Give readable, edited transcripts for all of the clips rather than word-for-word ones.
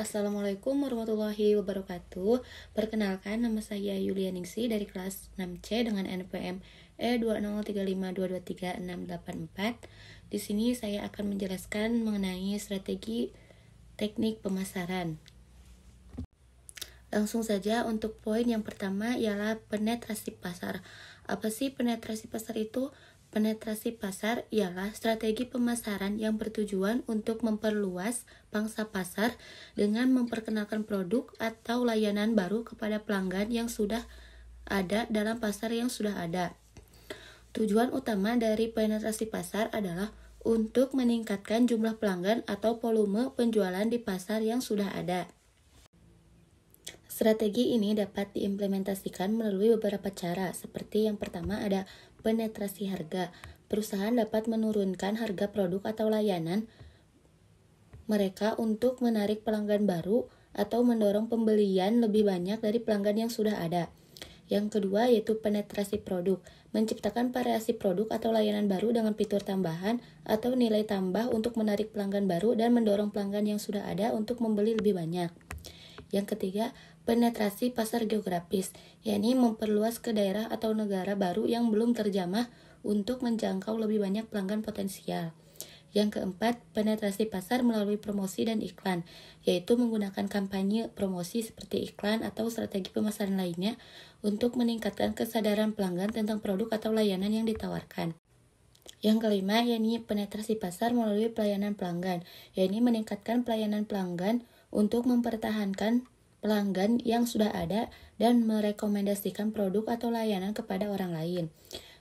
Assalamualaikum warahmatullahi wabarakatuh. Perkenalkan, nama saya Yulia Ningsi dari kelas 6C dengan NPM E20352236684. Di sini saya akan menjelaskan mengenai strategi teknik pemasaran. Langsung saja untuk poin yang pertama ialah penetrasi pasar. Apa sih penetrasi pasar itu? Penetrasi pasar ialah strategi pemasaran yang bertujuan untuk memperluas pangsa pasar dengan memperkenalkan produk atau layanan baru kepada pelanggan yang sudah ada dalam pasar yang sudah ada. Tujuan utama dari penetrasi pasar adalah untuk meningkatkan jumlah pelanggan atau volume penjualan di pasar yang sudah ada. Strategi ini dapat diimplementasikan melalui beberapa cara, seperti yang pertama ada penetrasi harga. Perusahaan dapat menurunkan harga produk atau layanan mereka untuk menarik pelanggan baru atau mendorong pembelian lebih banyak dari pelanggan yang sudah ada. Yang kedua yaitu penetrasi produk, menciptakan variasi produk atau layanan baru dengan fitur tambahan atau nilai tambah untuk menarik pelanggan baru dan mendorong pelanggan yang sudah ada untuk membeli lebih banyak. Yang ketiga, penetrasi pasar geografis, yakni memperluas ke daerah atau negara baru yang belum terjamah untuk menjangkau lebih banyak pelanggan potensial. Yang keempat, penetrasi pasar melalui promosi dan iklan, yaitu menggunakan kampanye promosi seperti iklan atau strategi pemasaran lainnya untuk meningkatkan kesadaran pelanggan tentang produk atau layanan yang ditawarkan. Yang kelima, yakni penetrasi pasar melalui pelayanan pelanggan, yakni meningkatkan pelayanan pelanggan untuk mempertahankan pelanggan yang sudah ada dan merekomendasikan produk atau layanan kepada orang lain.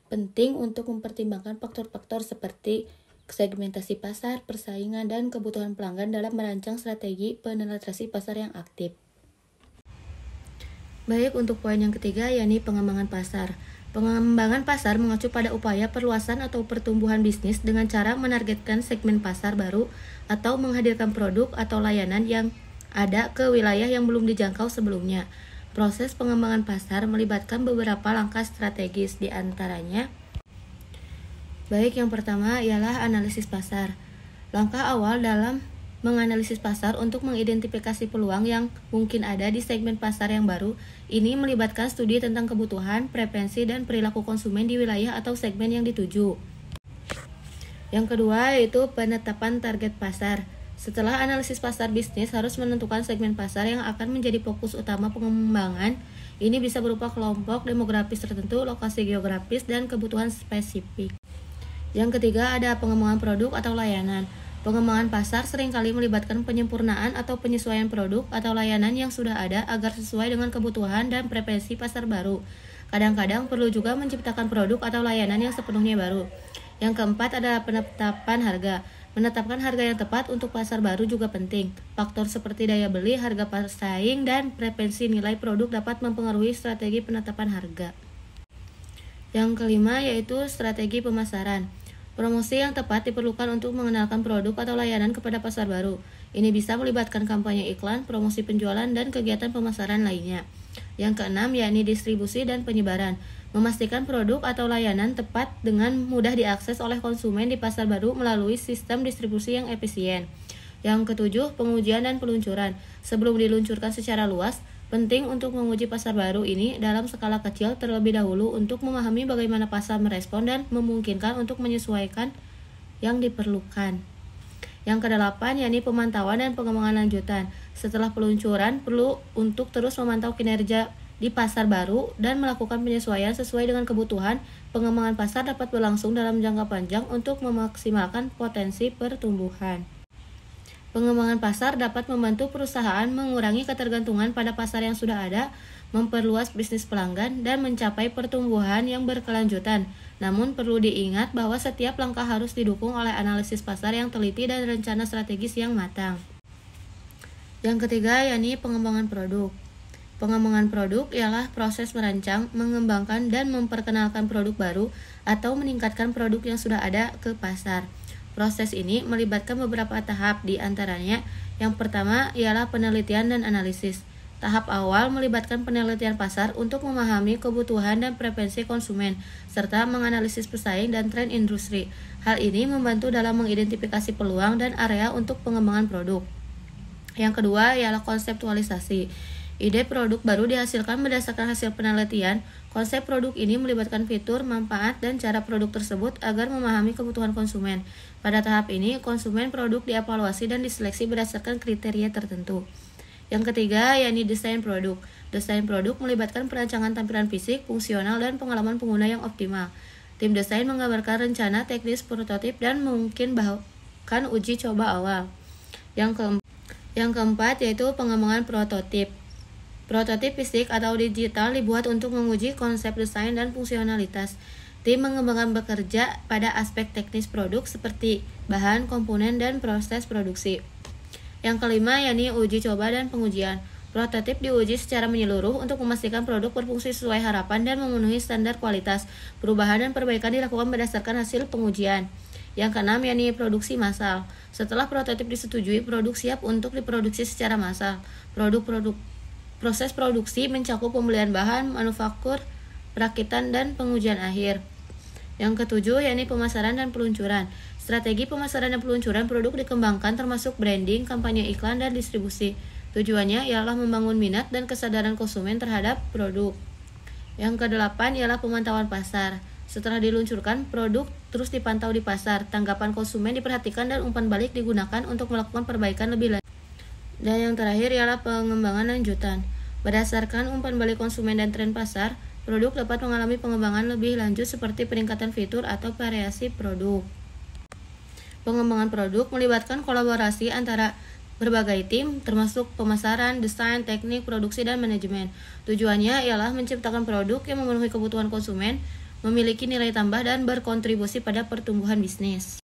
Penting untuk mempertimbangkan faktor-faktor seperti segmentasi pasar, persaingan, dan kebutuhan pelanggan dalam merancang strategi penetrasi pasar yang aktif. Baik, untuk poin yang ketiga yakni pengembangan pasar. Pengembangan pasar mengacu pada upaya perluasan atau pertumbuhan bisnis dengan cara menargetkan segmen pasar baru atau menghadirkan produk atau layanan yang ada ke wilayah yang belum dijangkau sebelumnya. Proses pengembangan pasar melibatkan beberapa langkah strategis, di antaranya baik yang pertama ialah analisis pasar. Langkah awal dalam menganalisis pasar untuk mengidentifikasi peluang yang mungkin ada di segmen pasar yang baru. Ini melibatkan studi tentang kebutuhan, preferensi, dan perilaku konsumen di wilayah atau segmen yang dituju. Yang kedua yaitu penetapan target pasar. Setelah analisis pasar, bisnis harus menentukan segmen pasar yang akan menjadi fokus utama pengembangan. Ini bisa berupa kelompok demografis tertentu, lokasi geografis, dan kebutuhan spesifik. Yang ketiga ada pengembangan produk atau layanan. Pengembangan pasar seringkali melibatkan penyempurnaan atau penyesuaian produk atau layanan yang sudah ada agar sesuai dengan kebutuhan dan preferensi pasar baru. Kadang-kadang perlu juga menciptakan produk atau layanan yang sepenuhnya baru. Yang keempat adalah penetapan harga. Menetapkan harga yang tepat untuk pasar baru juga penting. Faktor seperti daya beli, harga persaing, dan preferensi nilai produk dapat mempengaruhi strategi penetapan harga. Yang kelima yaitu strategi pemasaran. Promosi yang tepat diperlukan untuk mengenalkan produk atau layanan kepada pasar baru. Ini bisa melibatkan kampanye iklan, promosi penjualan, dan kegiatan pemasaran lainnya. Yang keenam yakni distribusi dan penyebaran. Memastikan produk atau layanan tepat dengan mudah diakses oleh konsumen di pasar baru melalui sistem distribusi yang efisien. Yang ketujuh, pengujian dan peluncuran. Sebelum diluncurkan secara luas, penting untuk menguji pasar baru ini dalam skala kecil terlebih dahulu untuk memahami bagaimana pasar merespon dan memungkinkan untuk menyesuaikan yang diperlukan. Yang kedelapan yakni pemantauan dan pengembangan lanjutan. Setelah peluncuran, perlu untuk terus memantau kinerja di pasar baru dan melakukan penyesuaian sesuai dengan kebutuhan. Pengembangan pasar dapat berlangsung dalam jangka panjang untuk memaksimalkan potensi pertumbuhan. Pengembangan pasar dapat membantu perusahaan mengurangi ketergantungan pada pasar yang sudah ada, memperluas bisnis pelanggan, dan mencapai pertumbuhan yang berkelanjutan. Namun perlu diingat bahwa setiap langkah harus didukung oleh analisis pasar yang teliti dan rencana strategis yang matang. Yang ketiga yakni pengembangan produk. Pengembangan produk ialah proses merancang, mengembangkan, dan memperkenalkan produk baru atau meningkatkan produk yang sudah ada ke pasar. Proses ini melibatkan beberapa tahap, di antaranya yang pertama ialah penelitian dan analisis. Tahap awal melibatkan penelitian pasar untuk memahami kebutuhan dan preferensi konsumen, serta menganalisis pesaing dan tren industri. Hal ini membantu dalam mengidentifikasi peluang dan area untuk pengembangan produk. Yang kedua ialah konseptualisasi. Ide produk baru dihasilkan berdasarkan hasil penelitian. Konsep produk ini melibatkan fitur, manfaat, dan cara produk tersebut agar memahami kebutuhan konsumen. Pada tahap ini, konsumen produk dievaluasi dan diseleksi berdasarkan kriteria tertentu. Yang ketiga, yakni desain produk. Desain produk melibatkan perancangan tampilan fisik, fungsional, dan pengalaman pengguna yang optimal. Tim desain menggambarkan rencana teknis prototip dan mungkin bahkan uji coba awal. Yang keempat yaitu pengembangan prototip. Prototip fisik atau digital dibuat untuk menguji konsep desain dan fungsionalitas. Tim mengembangkan bekerja pada aspek teknis produk seperti bahan, komponen, dan proses produksi. Yang kelima yakni uji coba dan pengujian. Prototip diuji secara menyeluruh untuk memastikan produk berfungsi sesuai harapan dan memenuhi standar kualitas. Perubahan dan perbaikan dilakukan berdasarkan hasil pengujian. Yang keenam yakni produksi massal. Setelah prototip disetujui, produk siap untuk diproduksi secara massal. Proses produksi mencakup pembelian bahan, manufaktur, perakitan, dan pengujian akhir. Yang ketujuh yakni pemasaran dan peluncuran. Strategi pemasaran dan peluncuran produk dikembangkan termasuk branding, kampanye iklan, dan distribusi. Tujuannya ialah membangun minat dan kesadaran konsumen terhadap produk. Yang kedelapan ialah pemantauan pasar. Setelah diluncurkan, produk terus dipantau di pasar. Tanggapan konsumen diperhatikan dan umpan balik digunakan untuk melakukan perbaikan lebih lanjut. Dan yang terakhir ialah pengembangan lanjutan. Berdasarkan umpan balik konsumen dan tren pasar, produk dapat mengalami pengembangan lebih lanjut seperti peningkatan fitur atau variasi produk. Pengembangan produk melibatkan kolaborasi antara berbagai tim, termasuk pemasaran, desain, teknik, produksi, dan manajemen. Tujuannya ialah menciptakan produk yang memenuhi kebutuhan konsumen, memiliki nilai tambah, dan berkontribusi pada pertumbuhan bisnis.